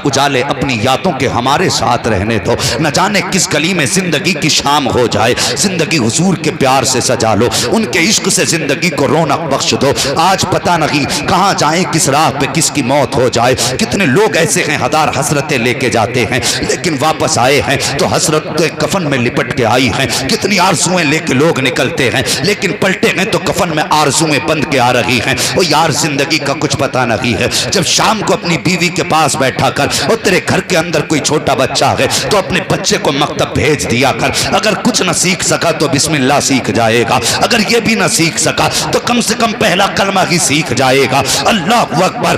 اجالے اپنی یادوں کے ہمارے ساتھ رہنے دو، نہ جانے کس گلی میں زندگی کی شام ہو جائے، زندگی حضور کے پیار سے سجا لو، ان کے عشق سے زندگی کو رونق بخش دو۔ آج پتہ نہیں کہاں جائیں، کس راہ پہ کس کی موت ہو جائے۔ کتنے لوگ ایسے ہیں ہزار حسرتیں لے کے جاتے ہیں لیکن واپس آئے ہیں تو حسرت کفن میں لپٹ کے آئی ہیں۔ کتنی آرزویں لے کے لوگ نکلتے ہیں لیکن پلٹے ہیں تو کفن میں آرزویں بند کے آ رہی ہیں۔ وہ یار زندگی کا کچھ پتہ نہیں ہے، جب شام کو اپنی بیوی کے پاس بیٹھا کر اور تیرے گھر کے اندر کوئی چھوٹا بچہ ہے تو اپنے بچے کو مکتب بھیج دیا کر۔ اگر کچھ نہ سیکھ سکا تو بسم اللہ سیکھ جائے گا، اگر یہ بھی نہ سیکھ سکا تو کم سے کم پہلا کلمہ ہی سیکھ جائے گا۔ اللہ اکبر۔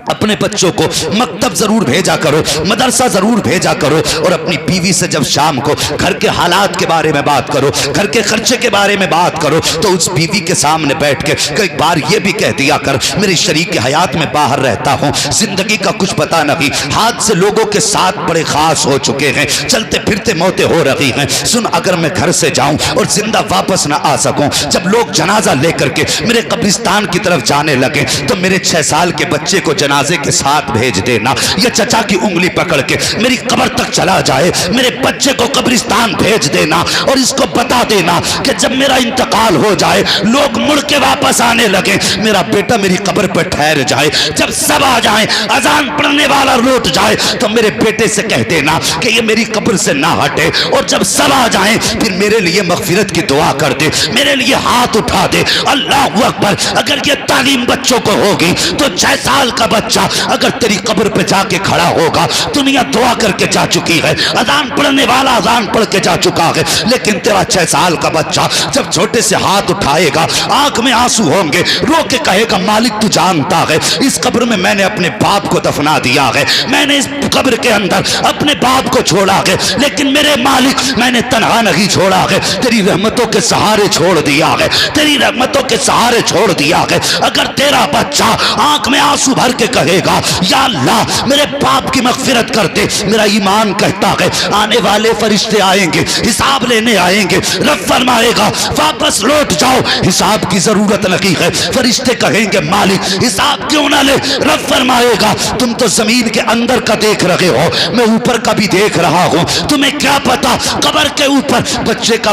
اپنے بچوں کو مکتب ضرور بھیجا کرو، مدرسہ ضرور بھیجا کرو، اور اپنی بیوی سے جب شام کو گھر کے حالات کے بارے میں بات کرو، گھر کے خرچے کے بارے میں بات کرو تو اس بیوی کے سامنے بیٹھ کے کئی بار یہ بھی کہہ دیا کر میری شریک حیات میں باہر رہتا ہوں، زندگی کا کچھ پتہ نہیں، ہاتھ سے لوگوں کے ساتھ بڑے خاص ہو چکے ہیں، چلتے پھرتے موتیں ہو رہی ہیں۔ سن، اگر میں گھر سے جاؤں اور زندہ واپس نہ آ سکوں، جب لوگ جنازہ لے کر کے میرے قبرستان کی طرف جانے لگے تو میرے 6 سال کے بچے کو جنازے کے ساتھ بھیج دینا، یا چچا کی انگلی پکڑ کے میری قبر تک چلا جائے، میرے بچے کو قبرستان بھیج دینا اور اس کو بتا دینا کہ جب میرا انتقال ہو جائے، لوگ مڑ کے واپس آنے لگے، میرا بیٹا میری قبر پر ٹھہر جائے، جب سب آ جائیں، اذان پڑھنے والا لوٹ جائے تو میرے بیٹے سے کہہ دینا کہ یہ میری قبر سے نہ ہٹے، اور جب سب آ جائیں پھر میرے لیے مغفرت کی دعا کر دے، میرے لیے ہاتھ اٹھا دے۔ اللہ اکبر۔ اگر یہ تعلیم بچوں کو ہوگی تو 6 سال کا بچہ اگر تیری قبر پہ جا کے کھڑا ہوگا، دنیا دعا کر کے جا چکی ہے، اذان پڑھنے والا اذان پڑھ کے جا چکا ہے، لیکن تیرا 6 سال کا بچہ جب چھوٹے سے ہاتھ اٹھائے گا، آنکھ میں آنسو ہوں گے، رو کے کہے گا مالک تو جانتا ہے اس قبر میں میں نے اپنے باپ کو دفنا دیا ہے، میں نے اس قبر کے اندر اپنے باپ کو چھوڑا ہے، لیکن میرے مالک میں نے تنہا نہیں چھوڑا ہے، تیری رحمتوں کے سہارے چھوڑ دیا ہے، تیری رحمتوں کے سہارے چھوڑ دیا ہے۔ اگر تیرا بچہ آنکھ میں آنسو بھر کے کہے گا یا اللہ میرے باپ کی مغفرت کر دے، میرا ایمان کہتا ہے آنے والے فرشتے آئیں گے، حساب لینے آئیں گے، رب فرمائے گا واپس لوٹ جاؤ، حساب کی ضرورت نہیں ہے۔ فرشتے کہیں گے مالک حساب کیوں نہ لے؟ رب فرمائے گا تم تو زمین کے اندر کا دیکھ رہے ہو، میں اوپر کا بھی دیکھ رہا ہوں، تمہیں کیا پتا قبر کے اوپر بچے کا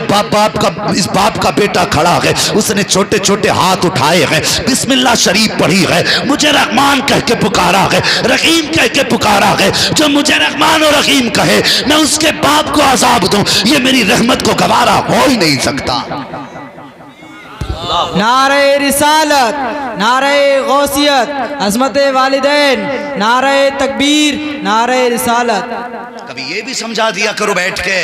اس باپ کا بیٹا کھڑا ہے، اس نے چھوٹے چھوٹے ہاتھ اٹھائے ہیں، بسم اللہ شریف پڑھی ہے، مجھے رحمان کہہ کے پکارا ہے، رحیم کہہ کے پکارا ہے، جو مجھے رحمان اور رحیم کہے میں اس کے باپ کو عذاب دوں، یہ میری رحمت کو گوارا ہو ہی نہیں سکتا۔ نعرہ رسالت، نعرہ غوثیت، عظمت والدین، نعرہ تکبیر، نعرہ رسالت۔ کبھی یہ بھی سمجھا دیا کرو بیٹھ کے،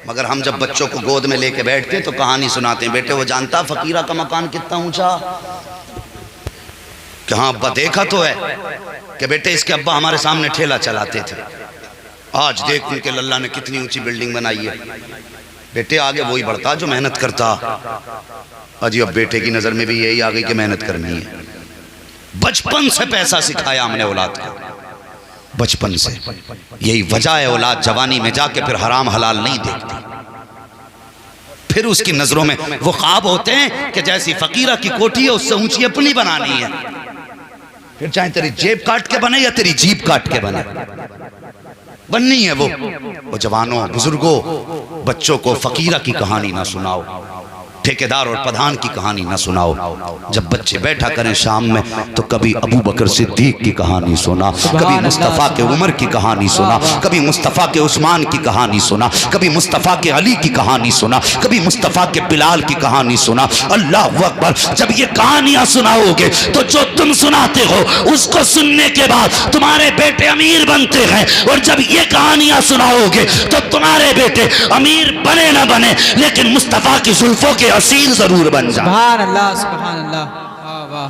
مگر ہم جب بچوں کو گود میں لے کے بیٹھتے تو کہانی سناتے ہیں، بیٹے وہ جانتا فقیرہ کا مکان کتنا اونچا؟ کہ ہاں ابا دیکھا تو ہے کہ بیٹے اس کے ابا ہمارے سامنے ٹھیلا چلاتے تھے، آج دیکھ ان کے اللہ نے کتنی اونچی بلڈنگ بنائی ہے۔ بیٹے آگے وہی بڑھتا جو محنت کرتا، جی اب بیٹے کی نظر میں بھی یہی آ گئی کہ محنت کرنی ہے۔ بچپن سے پیسہ سکھایا ہم نے اولاد کو، بچپن سے، یہی وجہ ہے اولاد جوانی میں جا کے پھر حرام حلال نہیں دیکھتی، پھر اس کی نظروں میں وہ خواب ہوتے ہیں کہ جیسی فقیرہ کی کوٹھی ہے اس سے اونچی اپنی بنانی ہے، پھر چاہے تیری جیب کاٹ کے بنے یا تیری جیب کاٹ کے بنے، بننی ہے وہ جوانوں بزرگوں بچوں کو فقیرہ کی کہانی نہ سناؤ، ٹھیکیدار اور پدھان کی کہانی نہ سناؤ، جب بچے بیٹھا کریں شام میں تو کبھی ابو بکر صدیق کی کہانی سنا، کبھی مصطفیٰ کے عمر کی کہانی سنا، کبھی مصطفیٰ کے عثمان کی کہانی سنا، کبھی مصطفیٰ کے علی کی کہانی سنا، کبھی مصطفیٰ کے بلال کی کہانی سنا۔ اللہ اکبر۔ جب یہ کہانیاں سناؤ گے تو جو تم سناتے ہو اس کو سننے کے بعد تمہارے بیٹے امیر بنتے ہیں، اور جب یہ کہانیاں سناؤ گے تو تمہارے بیٹے امیر بنے نہ بنے لیکن مصطفیٰ کی زلفوں کے اسیر ضرور بن جائیں۔ سبحان اللہ، سبحان اللہ۔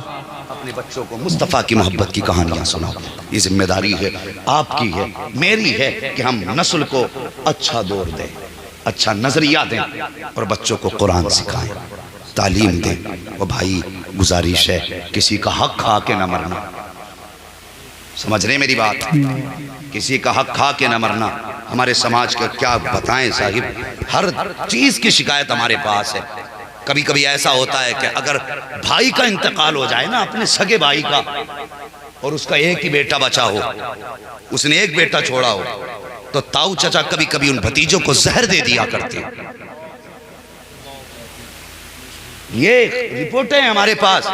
اپنے بچوں کو مصطفیٰ کی محبت کی کہانیاں سناؤ، یہ ذمہ داری ہے آپ کی ہے میری ہے کہ ہم نسل کو اچھا دور دیں، اچھا نظریہ دیں اور بچوں کو قرآن سکھائیں، تعلیم دیں۔ وہ بھائی گزارش ہے کسی کا حق کھا کے نہ مرنا، سمجھ رہے میری بات؟ کسی کا حق کھا کے نہ مرنا۔ ہمارے سماج کا کیا بتائیں صاحب، ہر چیز کی شکایت ہمارے پاس ہے۔ کبھی کبھی ایسا ہوتا ہے کہ اگر بھائی کا انتقال ہو جائے نا، اپنے سگے بھائی کا، اور اس کا ایک ہی بیٹا بچا ہو، اس نے ایک بیٹا چھوڑا ہو، تو تاؤ چچا کبھی کبھی ان بھتیجوں کو زہر دے دیا کرتے. یہ رپورٹیں ہیں ہمارے پاس.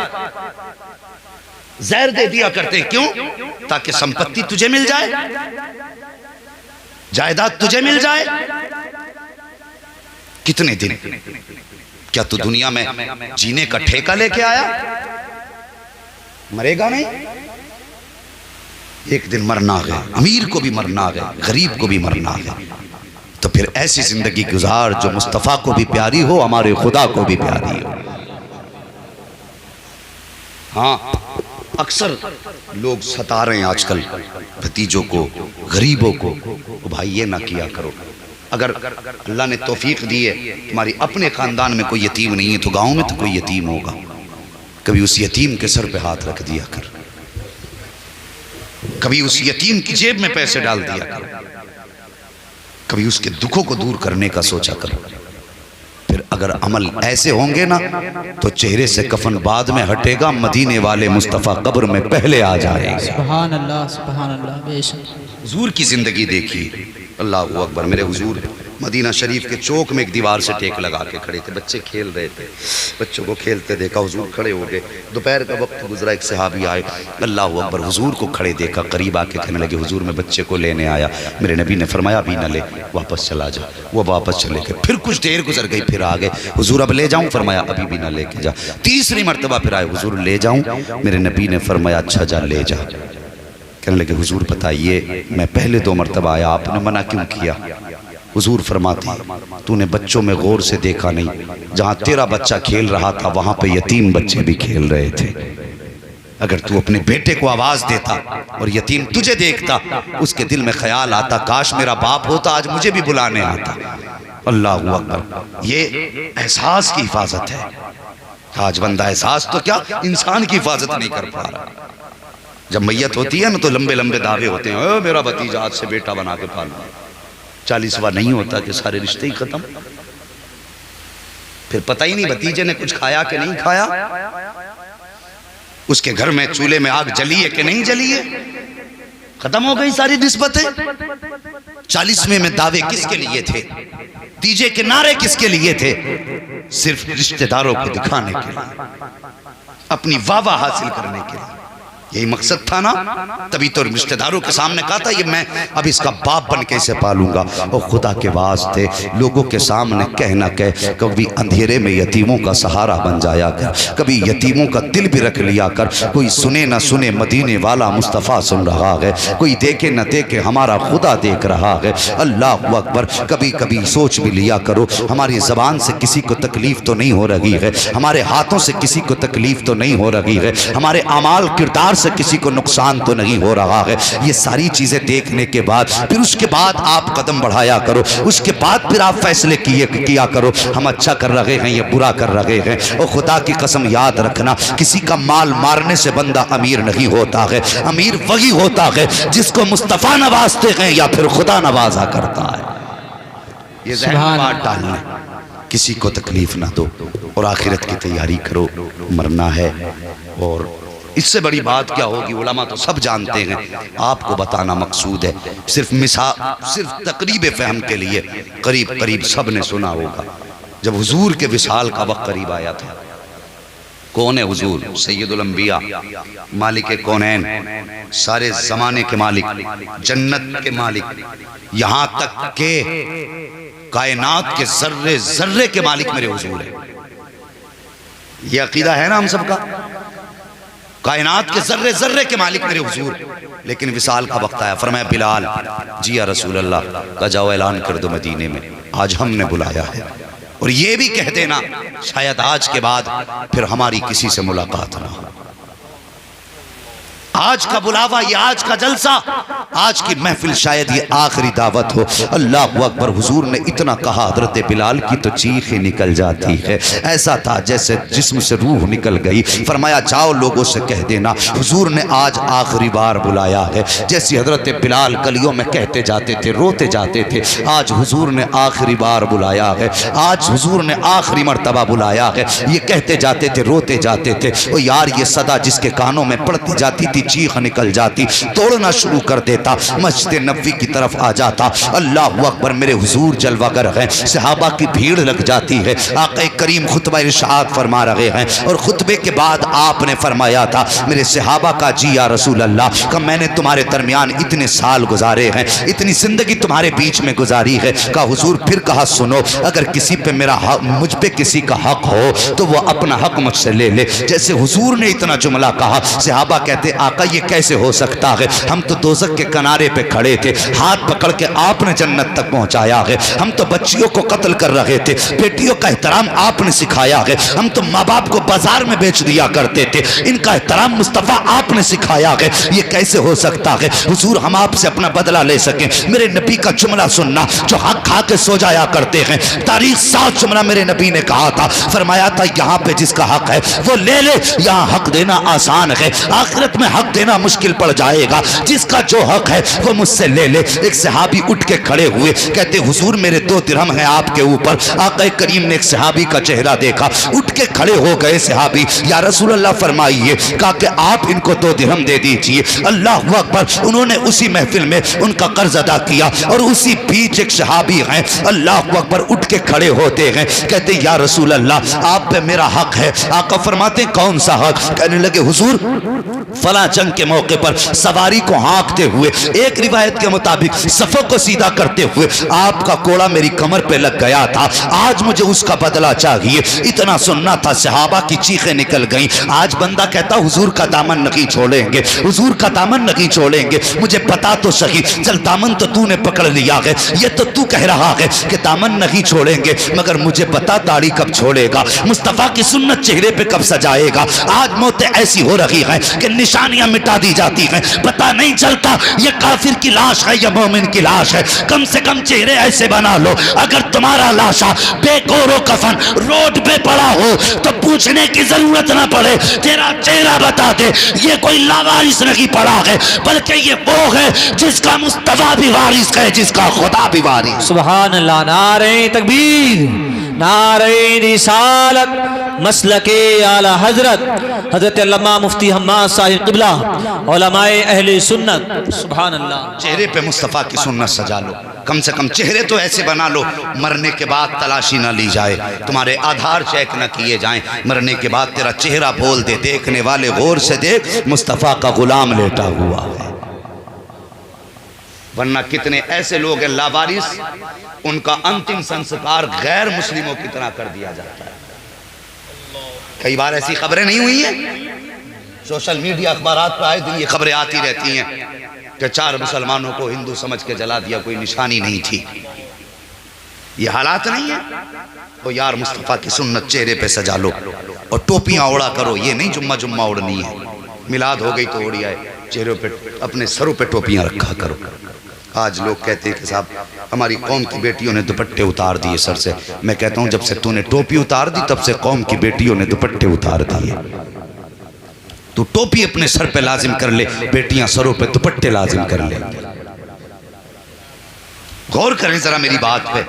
زہر دے دیا کرتے. کیوں؟ تاکہ سمپتی تجھے مل جائے، جائیداد تجھے مل جائے. کتنے دن؟ کیا تو دنیا میں جینے کا ٹھیکہ لے کے آیا؟ مرے گا نہیں. ایک دن مرنا ہے، امیر کو بھی مرنا ہے، غریب کو بھی مرنا ہے. تو پھر ایسی زندگی گزار جو مصطفیٰ کو بھی پیاری ہو، ہمارے خدا کو بھی پیاری ہو. ہاں اکثر لوگ ستا رہے ہیں آج کل بھتیجوں کو، غریبوں کو. بھائی یہ نہ کیا کرو. اگر اللہ نے توفیق دی ہے تمہاری اپنے خاندان میں کوئی یتیم نہیں ہے تو گاؤں میں تو کوئی یتیم ہوگا. کبھی اس یتیم کے سر پہ ہاتھ رکھ دیا کر، کبھی اس یتیم کی جیب میں پیسے ڈال دیا کر، کبھی اس کے دکھوں کو دور کرنے کا سوچا کر. پھر اگر عمل ایسے ہوں گے نا تو چہرے سے کفن بعد میں ہٹے گا، مدینے والے مصطفیٰ قبر میں پہلے آ جائے گا. سبحان اللہ سبحان اللہ. بے شک حضور کی زندگی دیکھی. اللہ اکبر. میرے حضور مدینہ شریف کے چوک میں ایک دیوار سے ٹیک لگا کے کھڑے تھے. بچے کھیل رہے تھے، بچوں کو کھیلتے دیکھا، حضور کھڑے ہو گئے. دوپہر کا وقت گزرا، ایک صحابی آئے. اللہ اکبر. حضور کو کھڑے دیکھا، قریب آ کے کہنے لگے حضور میں بچے کو لینے آیا. میرے نبی نے فرمایا ابھی نہ لے، واپس چلا جا. وہ واپس چلے گئے. پھر کچھ دیر گزر گئی، پھر آ گئے. حضور اب لے جاؤں؟ فرمایا ابھی بھی نہ لے کے جا. تیسری مرتبہ پھر آئے. حضور لے جاؤں؟ میرے نبی نے فرمایا اچھا جا لے جا. کہنے لگے حضور بتائیے میں پہلے 2 مرتبہ آیا، آپ نے منع کیوں کیا؟ حضور فرماتے تو نے بچوں میں غور سے دیکھا نہیں، جہاں تیرا بچہ کھیل رہا تھا وہاں پہ یتیم بچے بھی کھیل رہے تھے. اگر تو اپنے بیٹے کو آواز دیتا اور یتیم تجھے دیکھتا، اس کے دل میں خیال آتا کاش میرا باپ ہوتا، آج مجھے بھی بلانے آتا. اللہ اکبر. یہ احساس کی حفاظت ہے. آج بندہ احساس تو کیا انسان کی حفاظت نہیں کر پا رہا. جب میت ہوتی ہے نا تو لمبے لمبے دعوے ہوتے ہیں، اے میرا بھتیجا آج سے بیٹا بنا کے پالنا. 40واں نہیں ہوتا کہ سارے رشتے ہی ختم. پھر پتہ ہی نہیں بھتیجے نے کچھ کھایا کہ نہیں کھایا، اس کے گھر میں چولہے میں آگ جلی ہے کہ نہیں جلی ہے. ختم ہو گئی ساری نسبتیں. 40ویں میں دعوے کس کے لیے تھے؟ تیجے کے نعرے کس کے لیے تھے؟ صرف رشتہ داروں کو دکھانے کے لیے، اپنی واہ واہ حاصل کرنے کے لیے. یہی مقصد تھا نا. تبھی تو رشتہ داروں کے سامنے کہا تھا یہ میں اب اس کا باپ بن کیسے پالوں گا. اور خدا کے واسطے لوگوں کے سامنے کہنا کہ کبھی اندھیرے میں یتیموں کا سہارا بن جایا کر، کبھی یتیموں کا دل بھی رکھ لیا کر. کوئی سنے نہ سنے مدینے والا مصطفیٰ سن رہا ہے، کوئی دیکھے نہ دیکھے ہمارا خدا دیکھ رہا ہے. اللہ اکبر. کبھی کبھی سوچ بھی لیا کرو ہماری زبان سے کسی کو تکلیف تو نہیں ہو رہی ہے، ہمارے ہاتھوں سے کسی کو تکلیف تو نہیں ہو رہی ہے، ہمارے اعمال کردار سے کسی کو نقصان تو نہیں ہو رہا ہے. یہ ساری چیزیں دیکھنے کے بعد پھر اس کے بعد آپ قدم بڑھایا کرو. اس کے بعد پھر آپ فیصلے کیا کرو ہم اچھا کر رہے ہیں یا برا کر رہے ہیں. اور خدا کی قسم یاد رکھنا کسی کا مال مارنے سے بندہ امیر نہیں ہوتا ہے. امیر وہی ہوتا ہے جس کو مصطفیٰ نوازتے ہیں یا پھر خدا نوازا کرتا ہے. یہ ذہن میں بات ڈالنا، کسی کو تکلیف نہ دو اور آخرت کی تیاری کرو. مرنا ہے. اور اس سے بڑی بات کیا ہوگی علماء تو سب جانتے ہیں، آپ کو بتانا مقصود ہے. صرف تقریب فہم کے لیے قریب سب نے سنا ہوگا جب حضور کے وصال کا وقت قریب آیا تھا. کون ہے حضور؟ سید الانبیاء، مالک کونین، سارے زمانے کے مالک، جنت کے مالک، یہاں تک کہ کائنات کے ذرے ذرے کے مالک میرے حضور ہیں. یہ عقیدہ ہے نا ہم سب کا. کائنات کے ذرے ذرے کے مالک میرے حضور. لیکن وصال کا وقت آیا. فرمایا بلال جی یا رسول اللہ کا جاؤ اعلان کر دو مدینے میں آج ہم نے بلایا ہے. اور یہ بھی کہہ دینا شاید آج کے بعد پھر ہماری کسی سے ملاقات نہ ہو. آج کا بلاوا، یہ آج کا جلسہ، آج کی محفل شاید یہ آخری دعوت ہو. اللہ اکبر. حضور نے اتنا کہا حضرت بلال کی تو چیخ ہی نکل جاتی ہے. ایسا تھا جیسے جسم سے روح نکل گئی. فرمایا جاؤ لوگوں سے کہہ دینا حضور نے آج آخری بار بلایا ہے. جیسی حضرت بلال گلیوں میں کہتے جاتے تھے، روتے جاتے تھے، آج حضور نے آخری بار بلایا ہے، آج حضور نے آخری مرتبہ بلایا ہے. یہ کہتے جاتے تھے، روتے جاتے تھے. اور یار یہ صدا جس کے کانوں میں پڑتی جاتی تھی چیخ نکل جاتی، توڑنا شروع کر دیتا، مسجد نبوی کی طرف آ جاتا۔ اللہ اکبر، میرے حضور جلوہ گر ہیں، صحابہ کی بھیڑ لگ جاتی ہے۔ آقا کریم خطبہ ارشاد فرما رہے ہیں اور خطبے کے بعد آپ نے فرمایا تھا میرے صحابہ کا جی یا رسول اللہ کہ میں نے تمہارے درمیان اتنے سال گزارے ہیں، اتنی زندگی تمہارے بیچ میں گزاری ہے۔ کہا حضور پھر کہا سنو، اگر کسی پہ میرا حق، مجھ پہ کسی کا حق ہو تو وہ اپنا حق مجھ سے لے لے۔ جیسے حضور نے اتنا جملہ کہا، صحابہ کہتے آقا یہ کیسے ہو سکتا ہے؟ ہم تو دوزخ کے کنارے پہ کھڑے تھے، ہاتھ پکڑ کے آپ نے جنت تک پہنچایا ہے۔ ہم تو بچیوں کو قتل کر رہے تھے، بیٹیوں کا احترام آپ نے سکھایا ہے۔ ہم تو ماں باپ کو بازار میں بیچ دیا کرتے تھے، ان کا احترام مصطفیٰ آپ نے سکھایا ہے۔ یہ کیسے ہو سکتا ہے حضور ہم آپ سے اپنا بدلہ لے سکیں؟ میرے نبی کا جملہ سننا، جو حق کھا کے سو جایا کرتے ہیں۔ تاریخ 7 جملہ میرے نبی نے کہا تھا، فرمایا تھا یہاں پہ جس کا حق ہے وہ لے لے، یہاں حق دینا آسان ہے، آخرت میں حق دینا مشکل پڑ جائے گا۔ جس کا جو حق ہے وہ مجھ سے لے لے۔ ایک صحابی اٹھ کے کھڑے ہوئے، کہتے حضور میرے 2 درہم ہیں آپ کے اوپر۔ آقا کریم نے ایک صحابی کا چہرہ دیکھا، اٹھ کے کھڑے ہو گئے صحابی، یا رسول اللہ فرمائیے، کہا کہ آپ ان کو 2 درہم دے دیجئے۔ اللہ اکبر، انہوں نے اسی محفل میں ان کا قرض ادا کیا، اور اسی بیچ ایک صحابی ہیں، اللہ اکبر، اٹھ کے کھڑے ہوتے ہیں، کہتے یا رسول اللہ آپ پہ میرا حق ہے۔ آقا فرماتے کون سا حق؟ کہنے لگے حضور فلاں جنگ کے موقع پر سواری کو ہانکتے ہوئے، ایک روایت کے مطابق صفوں کو سیدھا کرتے ہوئے آپ کا کوڑا میری کمر پہ لگ گیا تھا، آج مجھے اس کا بدلہ چاہیے۔ اتنا سننا تھا، صحابہ کی چیخیں نکل گئیں۔ آج بندہ کہتا حضور کا دامن نہیں چھوڑیں گے، حضور کا دامن نہیں چھوڑیں گے، مجھے پتا تو صحیح، چل دامن تو تو نے پکڑ لیا ہے، یہ تو کہہ رہا ہے کہ دامن نہیں چھوڑیں گے، مگر مجھے پتا داڑھی کب چھوڑے گا، مصطفیٰ کی سنت چہرے پہ کب سجائے گا۔ آج موتیں ایسی ہو رہی ہیں کہ نشانیاں مٹا دی جاتی ہیں، پتہ نہیں چلتا یہ کافر کی لاش ہے یا مومن کی لاش ہے۔ کم سے کم چہرے ایسے بنا لو، اگر تمہارا لاشا بے گور و کفن روڈ پہ پڑا ہو تو پوچھنے کی ضرورت نہ پڑے، تیرا چہرہ بتا دے یہ کوئی لاوارث نہیں پڑا ہے، بلکہ یہ وہ ہے جس کا مصطفیٰ بھی وارث ہے، جس کا خدا بھی وارث۔ سبحان اللہ، نعرہ تکبیر، نعرہ رسالت، مسلک اعلی حضرت حضرت علامہ مفتی حماد صاحب قبلہ، علماء اہل سنت۔ سبحان اللہ۔ چہرے پہ مصطفیٰ کی سنت سجا لو، کم سے کم چہرے تو ایسے بنا لو مرنے کے بعد تلاشی نہ لی جائے، تمہارے آدھار چیک نہ کیے جائیں، مرنے کے بعد تیرا چہرہ بول دے، دیکھنے والے غور سے دیکھ مصطفیٰ کا غلام لیٹا ہوا ہے۔ ورنہ کتنے ایسے لوگ ہیں لاوارث، ان کا انتم سنسکار غیر مسلموں کی طرح کر دیا جاتا ہے۔ کئی بار ایسی خبریں نہیں ہوئی ہیں، سوشل میڈیا اخبارات پر آئے دن یہ خبریں آتی رہتی ہیں کہ 4 مسلمانوں کو ہندو سمجھ کے جلا دیا، کوئی نشانی نہیں تھی۔ یہ حالات نہیں ہیں تو یار مصطفیٰ کی سنت چہرے پہ سجا لو اور ٹوپیاں اوڑا کرو، یہ نہیں جمعہ اوڑنی ہے، میلاد ہو گئی تو اوڑی آئے، چہروں پہ اپنے سروں پہ ٹوپیاں رکھا کرو۔ آج لوگ کہتے ہیں کہ صاحب ہماری قوم کی بیٹیوں نے دوپٹے اتار دیے سر سے، میں کہتا ہوں جب سے تو نے ٹوپی اتار دی تب سے قوم کی بیٹیوں نے دوپٹے اتار دیے۔ تو ٹوپی اپنے سر پہ لازم کر لے، بیٹیاں سروں پہ دوپٹے لازم کر لے۔ غور کریں ذرا میری بات پہ،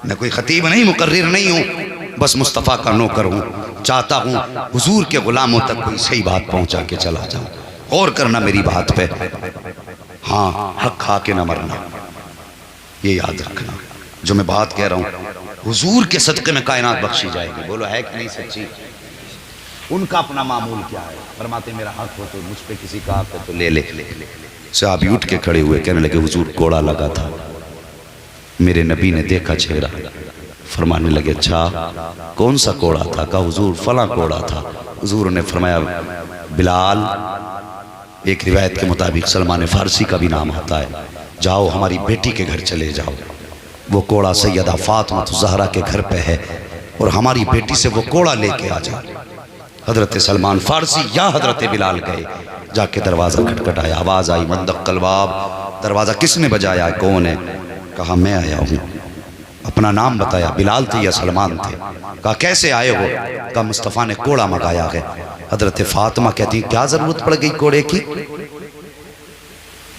میں کوئی خطیب نہیں، مقرر نہیں ہوں، بس مصطفیٰ کا نوکر ہوں، چاہتا ہوں حضور کے غلاموں تک کوئی صحیح بات پہنچا کے چلا جاؤں۔ غور کرنا میری بات پہ، ہاں حق کھا کے نہ مرنا، یہ یاد رکھنا۔ جو میں بات کہہ رہا ہوں حضور کے صدقے میں کائنات بخشی جائے گی، بولو ہے کہ نہیں سچی؟ ان کا اپنا معمول کیا ہے؟ فرماتے میرا حق ہو تو مجھ پہ کسی کا حق ہے تو لے لے۔ صحابی اٹھ کے کھڑے ہوئے، کہنے لگے حضور کوڑا لگا تھا، میرے نبی نے دیکھا چہرہ، فرمانے لگے اچھا کون سا کوڑا تھا؟ کہا حضور فلاں کوڑا تھا۔ حضور نے فرمایا بلال، ایک روایت کے مطابق سلمان فارسی کا بھی نام آتا ہے، جاؤ ہماری بیٹی کے گھر چلے جاؤ، وہ کوڑا سیدہ فاطمہ زہرا کے گھر پہ ہے، اور ہماری بیٹی سے وہ کوڑا لے کے آ جا۔ حضرت سلمان فارسی یا حضرت بلال گئے، جا کے دروازہ کھٹکھٹایا، آواز آئی من دق الباب، دروازہ کس نے بجایا؟ کون ہے؟ کہا میں آیا ہوں۔ اپنا نام بتایا، بلال تھے یا سلمان تھے؟ کہا کیسے آئے ہو؟ کہا مصطفیٰ نے کوڑا منگایا ہے۔ حضرت فاطمہ کہتی کیا ضرورت پڑ گئی کوڑے کی؟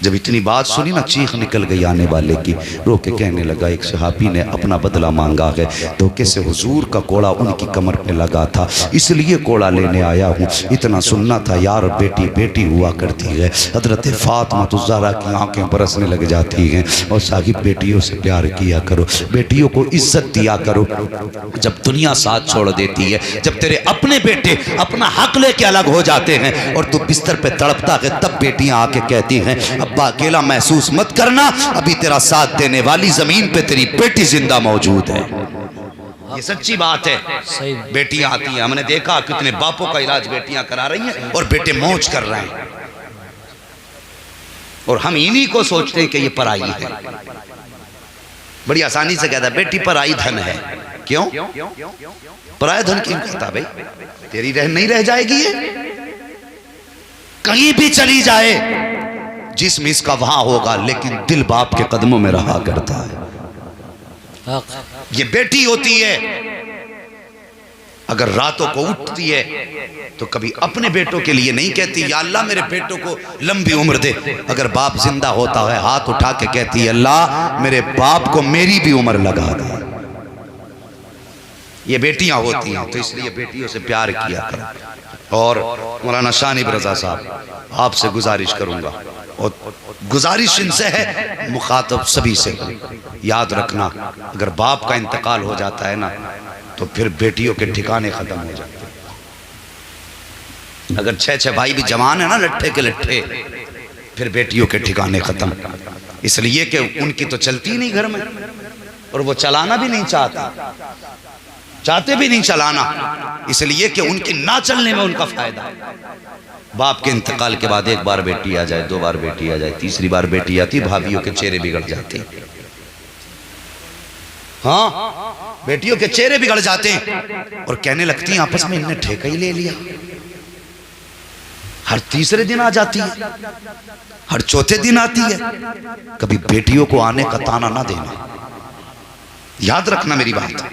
جب اتنی بات سنی نا چیخ نکل گئی آنے والے کی، رو کے کہنے لگا ایک صحابی نے اپنا بدلہ مانگا ہے، دھوکے سے حضور کا کوڑا ان کی کمر پہ لگا تھا، اس لیے کوڑا لینے آیا ہوں، اتنا سننا تھا یار بیٹی بیٹی ہوا کرتی ہے۔ حضرت فاطمہ الزہرا کی آنکھیں برسنے لگ جاتی ہیں، اور صاحب بیٹیوں سے پیار کیا کرو، بیٹیوں کو عزت دیا کرو۔ جب دنیا ساتھ چھوڑ دیتی ہے، جب تیرے اپنے بیٹے اپنا حق لے کے الگ ہو جاتے ہیں اور تو بستر پہ تڑپتا ہے، تب بیٹیاں آ کے کہتی ہیں ابا اکیلا محسوس مت کرنا، ابھی تیرا ساتھ دینے والی زمین پہ تیری بیٹی زندہ موجود ہے۔ یہ سچی بات ہے۔ بیٹیاں آتی ہیں، ہم نے دیکھا کتنے باپوں کا علاج بیٹیاں کرا رہی ہیں اور بیٹے موج کر رہے ہیں، اور ہم انہی کو سوچتے ہیں کہ یہ پرائی ہے۔ بڑی آسانی سے کہتا ہے بیٹی پرائی دھن ہے۔ کیوں پرائی دھن کیوں کہتا بھائی؟ تیری نہیں رہ جائے گی، یہ کہیں بھی چلی جائے، جسم اس کا وہاں ہوگا لیکن دل باپ کے قدموں میں رہا کرتا ہے۔ یہ بیٹی ہوتی ہے، اگر راتوں کو اٹھتی ہے تو کبھی اپنے بیٹوں کے لیے نہیں کہتی یا اللہ میرے بیٹوں کو لمبی عمر دے، اگر باپ زندہ ہوتا ہے ہاتھ اٹھا کے کہتی ہے اللہ میرے باپ کو میری بھی عمر لگا دے۔ یہ بیٹیاں ہوتی ہیں، تو اس لیے بیٹیوں سے پیار کیا کرو۔ اور مولانا شاہ نبی رضا صاحب آپ سے گزارش کروں گا، اور گزارش ان سے ہے، مخاطب سبھی سے، یاد رکھنا اگر باپ کا انتقال ہو جاتا ہے نا تو پھر بیٹیوں کے ٹھکانے ختم ہو جاتے ہیں۔ اگر 6 بھائی بھی جوان ہیں نا لٹھے کے لٹھے، پھر بیٹیوں کے ٹھکانے ختم، اس لیے کہ ان کی تو چلتی نہیں گھر میں، اور وہ چلانا بھی نہیں چاہتے بھی نہیں چلانا، اس لیے کہ ان کی نہ چلنے میں ان کا فائدہ ہے۔ باپ کے انتقال کے بعد ایک بار بیٹی آ جائے، 2 بار بیٹی آ جائے، تیسری بار بیٹی آتی، بھابیوں کے چہرے بگڑ جاتے ہیں۔ ہاں بیٹیوں کے چہرے بگڑ جاتے ہیں اور کہنے لگتی ہیں آپس میں ان نے ٹھیکہ ہی لے لیا، ہر تیسرے دن آ جاتی ہے، ہر چوتھے دن آتی ہے۔ کبھی بیٹیوں کو آنے کا تانا نہ دینا، یاد رکھنا میری بات،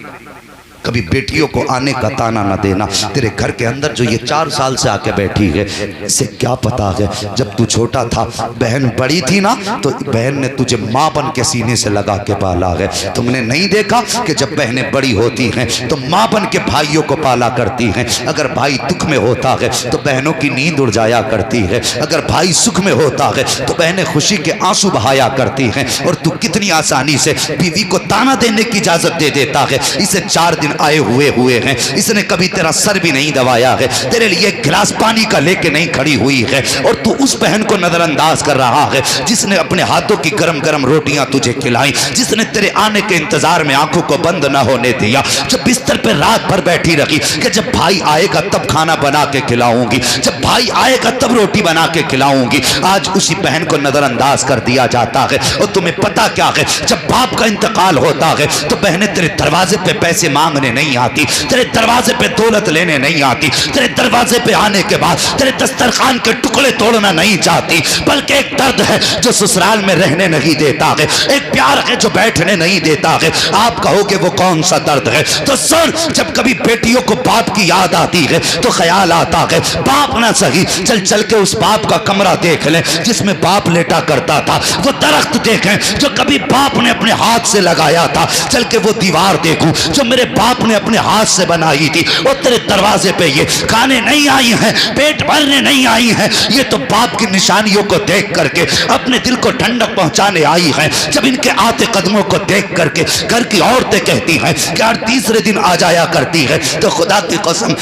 کبھی بیٹیوں کو آنے کا تانا نہ دینا۔ تیرے گھر کے اندر جو یہ 4 سال سے آ کے بیٹھی ہے، اسے کیا پتا ہے جب تو چھوٹا تھا بہن بڑی تھی نا تو بہن نے تجھے ماں بن کے سینے سے لگا کے پالا ہے۔ تم نے نہیں دیکھا کہ جب بہنیں بڑی ہوتی ہیں تو ماں بن کے بھائیوں کو پالا کرتی ہیں۔ اگر بھائی دکھ میں ہوتا ہے تو بہنوں کی نیند اڑ جایا کرتی ہے، اگر بھائی سکھ میں ہوتا ہے تو بہنیں خوشی کے آنسو بہایا کرتی ہیں، اور تو کتنی آسانی سے بیوی کو تانا دینے کی اجازت دے دیتا ہے۔ اسے 4 دن آئے ہوئے ہیں، اس نے کبھی تیرا سر بھی نہیں دبایا ہے، تیرے لیے ایک گلاس پانی کا لے کے نہیں کھڑی ہوئی ہے، اور تو اس بہن کو نظر انداز کر رہا ہے جس نے اپنے ہاتھوں کی گرم گرم روٹیاں تجھے کھلائیں، جس نے تیرے آنے کے انتظار میں آنکھوں کو بند نہ ہونے دیا، جب بستر پہ رات بھر بیٹھی رہی کہ جب بھائی آئے گا تب کھانا بنا کے کھلاؤں گی، جب بھائی آئے گا تب روٹی بنا کے کھلاؤں گی۔ آج اسی بہن کو نظر انداز کر دیا جاتا ہے، اور تمہیں پتا کیا ہے جب باپ کا انتقال ہوتا ہے تو بہنیں تیرے دروازے پہ پیسے مانگنے نہیں آتی، تیرے دروازے پہ دولت لینے نہیں آتی، تیرے دروازے پہ آنے کے بعد تیرے دسترخوان کے ٹکڑے توڑنا نہیں چاہتی، بلکہ ایک درد ہے جو سسرال میں رہنے نہیں دیتا ہے، ایک پیار ہے جو بیٹھنے نہیں دیتا ہے۔ آپ کہو کہ وہ کون سا درد ہے؟ تو سن، جب کبھی بیٹیوں کو باپ کی یاد آتی ہے تو خیال آتا ہے باپ نہ صحیح چل کے اس باپ کا کمرہ دیکھ لیں جس میں باپ لیٹا کرتا تھا، وہ درخت دیکھیں جو کبھی باپ نے اپنے ہاتھ سے لگایا تھا، چل کے وہ دیوار دیکھوں جو میرے باپ نے اپنے ہاتھ سے بنائی تھی، اور تیرے دروازے پہ یہ کھانے نہیں آئی ہیں، پیٹ بھرنے نہیں آئی ہیں، یہ تو باپ کی نشانیوں کو دیکھ کر کے اپنے دل کو ٹھنڈک پہنچانے آئی ہیں۔ جب ان کے آتے قدموں کو دیکھ کر کے گھر کی عورتیں کہتی ہیں کہ ہر تیسرے دن آ جایا کرتی ہے، تو خدا کی قسم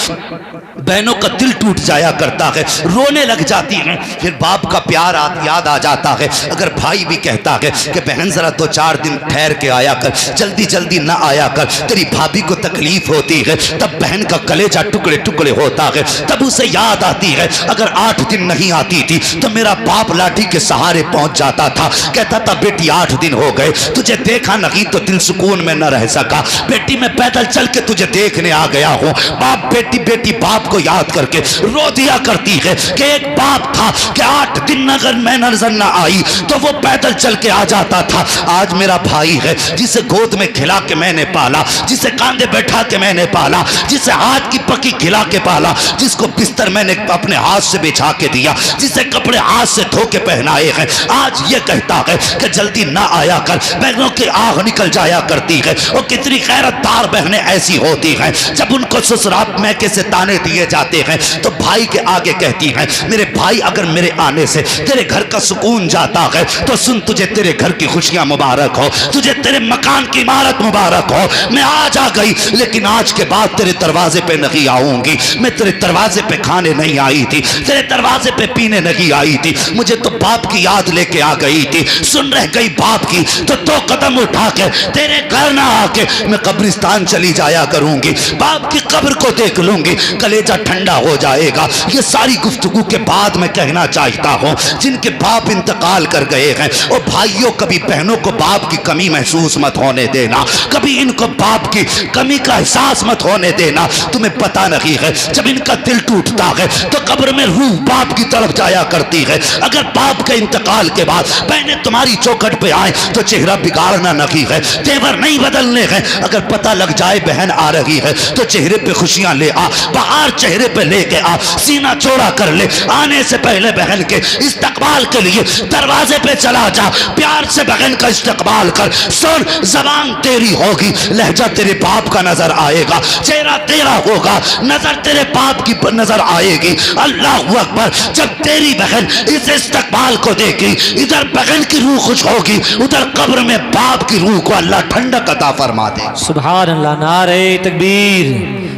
بہنوں کا دل ٹوٹ جایا کرتا ہے، رونے لگ جاتی ہیں، پھر باپ کا پیار یاد آ جاتا ہے۔ اگر بھائی بھی کہتا ہے کہ بہن ذرا 2-4 دن ٹھہر کے آیا کر، جلدی جلدی نہ آیا کر، تیری بھابھی کو تکلیف ہوتی ہے، تب بہن کا کلیجہ ٹکڑے ٹکڑے ہوتا ہے، تب اسے یاد آتی ہے اگر 8 دن نہیں آتی تھی تو میرا باپ لاٹھی کے سہارے پہنچ جاتا تھا، کہتا تھا بیٹی 8 دن ہو گئے تجھے دیکھا نہیں تو دل سکون میں نہ رہ سکا، بیٹی میں پیدل چل کے تجھے دیکھنے آ گیا ہوں۔ باپ بیٹی، بیٹی باپ کو یاد کر کے رو دیا کرتی ہے کہ ایک باپ تھا کہ 8 دن اگر میں نظر نہ آئی تو وہ پیدل چل کے آ جاتا تھا. آج میرا بھائی ہے جسے گود میں کھلا کے میں نے پالا, جسے کاندھے بیٹھا کے میں نے پالا, جسے ہاتھ کی پکی کھلا کے پالا, جس کو بستر میں نے اپنے ہاتھ سے بچھا کے دیا, جسے کپڑے ہاتھ سے دھو کے پہنائے ہیں, آج یہ کہتا ہے کہ جلدی نہ آیا کر, بہنوں کی آہ نکل جایا کرتی ہے. اور کتنی غیرت دار بہنیں ایسی ہوتی ہیں جب ان کو سسرال میکے سے تانے دیے جاتے ہیں تو بھائی کے آگے کہتی ہیں میرے بھائی اگر میرے آنے سے تیرے گھر کا سکون جاتا ہے تو سن, تجھے تیرے گھر کی خوشیاں مبارک ہو, تجھے تیرے مکان کی عمارت مبارک ہو. میں آج آ گئی لیکن آج کے بعد تیرے دروازے پہ نہیں آؤں گی. میں تیرے دروازے پہ کھانے نہیں آئی تھی, تیرے دروازے پہ پینے نہیں آئی تھی, مجھے تو باپ کی یاد لے کے آ گئی تھی. سن رہ گئی باپ کی تو 2 قدم اٹھا کے تیرے گھر نہ آ کے میں قبرستان چلی جایا کروں گی, باپ کی قبر کو دیکھ لوں گی, کلیجہ ٹھنڈا ہو جائے گا. یہ ساری گفتگو کے بعد میں کہنا چاہتا ہوں جن کے باپ انتقال کر گئے ہیں اور بھائیوں, کبھی بہنوں کو باپ کی کمی محسوس مت ہونے دینا, کبھی ان کو باپ کی کمی کا احساس مت ہونے دینا. تمہیں پتہ نہیں ہے جب ان کا دل ٹوٹتا ہے تو قبر میں روح باپ کی طرف جایا کرتی ہے. اگر باپ کے انتقال کے بعد بہنیں تمہاری چوکھٹ پہ آئیں تو چہرہ بگاڑنا نہیں ہے, تیور نہیں بدلنے ہیں. اگر پتہ لگ جائے بہن آ رہی ہے تو چہرے پہ خوشیاں لے آ, بہار چہرے پہ لے کے آ, سینہ چوڑا کر لے. آنے سے پہلے بہن کے استقبال کے لیے دروازے پہ چلا جا, پیار سے بہن کا استقبال کر. سن, زبان تیری ہوگی, لہجہ تیرے باپ کا نظر آئے گا, چہرہ تیرا ہوگا, نظر تیرے باپ کی نظر آئے گی. اللہ اکبر, جب تیری بہن اس استقبال کو دیکھی, ادھر بہن کی روح خوش ہوگی, ادھر قبر میں باپ کی روح کو اللہ ٹھنڈک عطا فرما دے. سبحان اللہ. نعرہ تکبیر,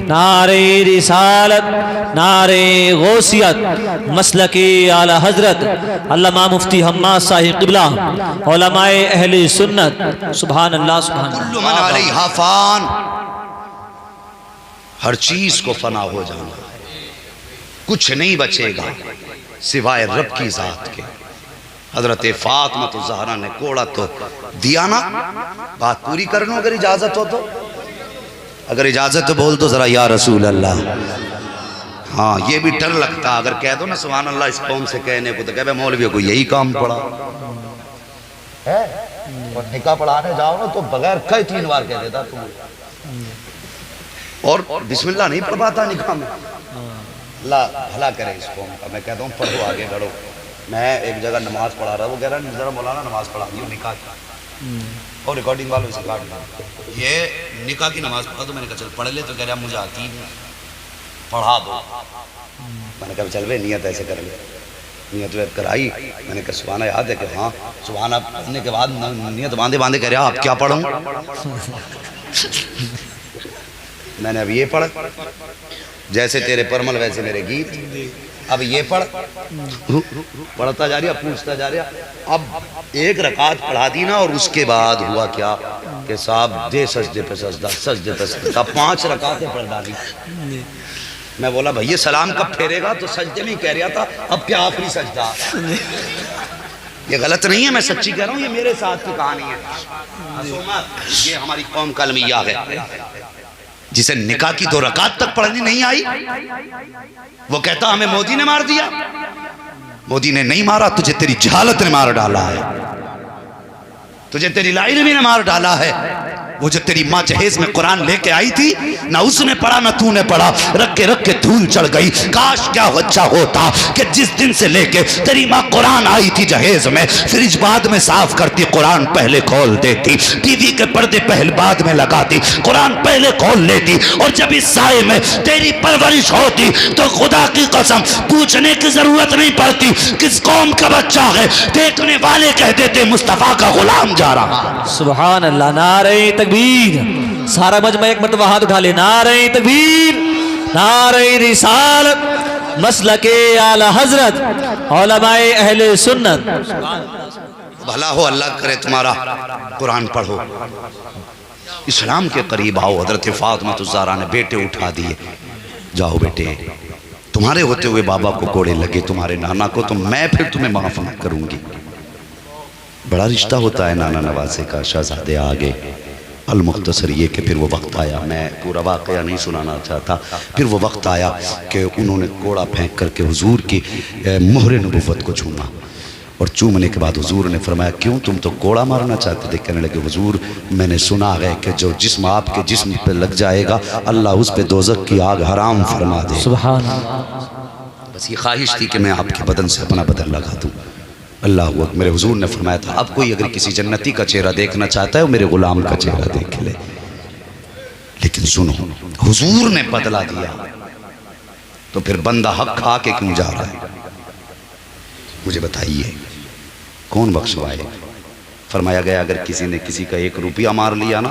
نعرہ رسالت, نعرہ غوثیت, مسلک اعلی حضرت علامہ مفتی حماد صاحب قبلہ, علماء اہل سنت. سبحان اللہ, سبحان اللہ. کل من علیہا فان, ہر چیز کو فنا ہو جانا, کچھ نہیں بچے گا سوائے رب کی ذات کے. حضرت فاطمہ الزہرا نے کوڑا تو دیا نا, بات پوری کر لوں اگر اجازت ہو تو. اگر اجازت تو بول تو ذرا یا رسول اللہ. ہاں یہ بھی ڈر لگتا اگر کہہ دو نا سبحان اللہ اس قوم سے کہنے کو, تو کہہ بے مولویوں کو یہی کام پڑا ہے, اور نکاح پڑھانے جاؤ نا تو بغیر کئی 3 بار کہہ دیتا تم, اور بسم اللہ نہیں پڑھ پاتا نکاح میں. اللہ بھلا کرے اس قوم کا. میں کہتا ہوں پڑھو, آگے بڑھو. میں ایک جگہ نماز پڑھا رہا, وہ کہہ رہا ذرا مولانا نماز پڑھا دیو نکاح کی, اور ریکارڈنگ والوں سے کاٹ دیا, یہ نکاح کی نماز پڑھا. تو میں نے کہا چل پڑھ لے, تو کہہ رہا مجھے آتی نہیں, پڑھا دو. میں نے کہا چل بھائی نیت ایسے کر لے. نیت ویت کرائی, میں نے کہا سبحانہ یاد ہے کہ ہاں سبحانہ پڑھنے کے بعد نیت باندھے باندھے کہہ رہا آپ کیا پڑھوں. میں نے اب یہ پڑھ, جیسے تیرے پرمل ویسے میرے گیت, اب یہ پڑھ, پڑھتا جا رہا, پوچھتا جا رہا. اب 1 رکعت پڑھا دی نا, اور اس کے بعد ہوا کیا کہ صاحب دے سجدے پہ سجدہ, سجدے پہ سجدہ, 5 رکعتیں پڑھ ڈالی. میں بولا بھائی یہ سلام کب پھیرے گا, تو سجدے میں ہی کہہ رہا تھا اب کیا آخری سجدہ. یہ غلط نہیں ہے, میں سچی کہہ رہا ہوں, یہ میرے ساتھ کی کہانی ہے. یہ ہماری قوم کا المیہ ہے, جسے نکاح کی 2 رکعت تک پڑھنی نہیں آئی وہ کہتا ہمیں مودی نے مار دیا. مودی نے نہیں مارا, تجھے تیری جہالت نے مار ڈالا ہے, تجھے تیری لا علمی نے مار ڈالا ہے. وہ جو تیری ماں جہیز میں قرآن لے کے آئی تھی, نہ اس نے پڑھا نہ تو نے پڑھا, رکھ کے دھول چڑھ گئی. کاش کیا اچھا ہوتا کہ جس دن سے لے کے تیری ماں قرآن آئی تھی جہیز میں, فریج بعد میں صاف کرتی, قرآن پہلے کھول دیتی, ٹی وی کے پردے پہلے بعد میں لگاتی, قرآن پہلے کھول لیتی. اور جب اس سائے میں تیری پرورش ہوتی تو خدا کی قسم پوچھنے کی ضرورت نہیں پڑتی کس قوم کا بچہ ہے, دیکھنے والے کہہ دیتے مصطفیٰ کا غلام جا رہا. سبحان اللہ. نعرہ تکبیر. سارا مجمع ایک مرتبہ ہاتھ اٹھا لے. نعرہ تکبیر, نعرہ رسالت, مسلک اعلی حضرت علماء اہل سنت. بھلا ہو, اللہ کرے تمہارا قرآن پڑھو, اسلام کے قریب آؤ. حضرت فاطمہ الزہرا نے بیٹے اٹھا دیے, جاؤ بیٹے, تمہارے ہوتے ہوئے بابا کو کوڑے لگے, تمہارے نانا کو, تو میں پھر تمہیں معاف نہ کروں گی. بڑا رشتہ ہوتا ہے نانا نواسے کا. شہزادے آگے المختصر یہ کہ پھر وہ وقت آیا، میں پورا واقعہ نہیں سنانا چاہتا، پھر وہ وقت آیا کہ انہوں نے کوڑا پھینک کر کے حضور کی مہر نبوت کو چوما، اور چومنے کے بعد حضور نے فرمایا کیوں تم تو کوڑا مارنا چاہتے تھے؟ کہنے لگے حضور میں نے سنا ہے کہ جو جسم آپ کے جسم پہ لگ جائے گا اللہ اس پہ دوزخ کی آگ حرام فرما دے۔ سبحان اللہ۔ بس یہ خواہش تھی کہ میں آپ کے بدن سے اپنا بدن لگا دوں۔ اللہ اکبر۔ میرے حضور نے فرمایا تھا اب کوئی اگر کسی جنتی کا چہرہ دیکھنا چاہتا ہے وہ میرے غلام کا چہرہ دیکھ لے، لیکن سنو حضور نے بدلہ دیا تو پھر بندہ حق کھا کے کیوں جا رہا ہے؟ مجھے بتائیے کون بخشوائے؟ فرمایا گیا اگر کسی نے کسی کا 1 روپیہ مار لیا نا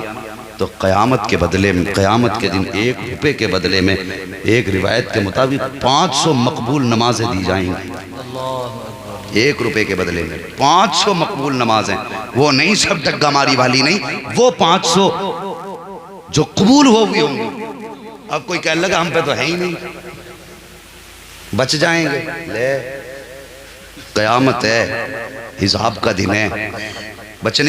تو قیامت کے بدلے میں، قیامت کے دن 1 روپے کے بدلے میں ایک روایت کے مطابق 500 مقبول نمازیں دی جائیں گی۔ 1 روپے کے بدلے میں 500 مقبول نمازیں، وہ نہیں سب ڈگا ماری والی نہیں، وہ 500 جو قبول ہوئی ہوں گی۔ اب کوئی کہنے لگا ہم پہ تو ہے ہی نہیں، بچ جائیں گے، لے قیامت ہے، حساب کا دن ہے، بچنے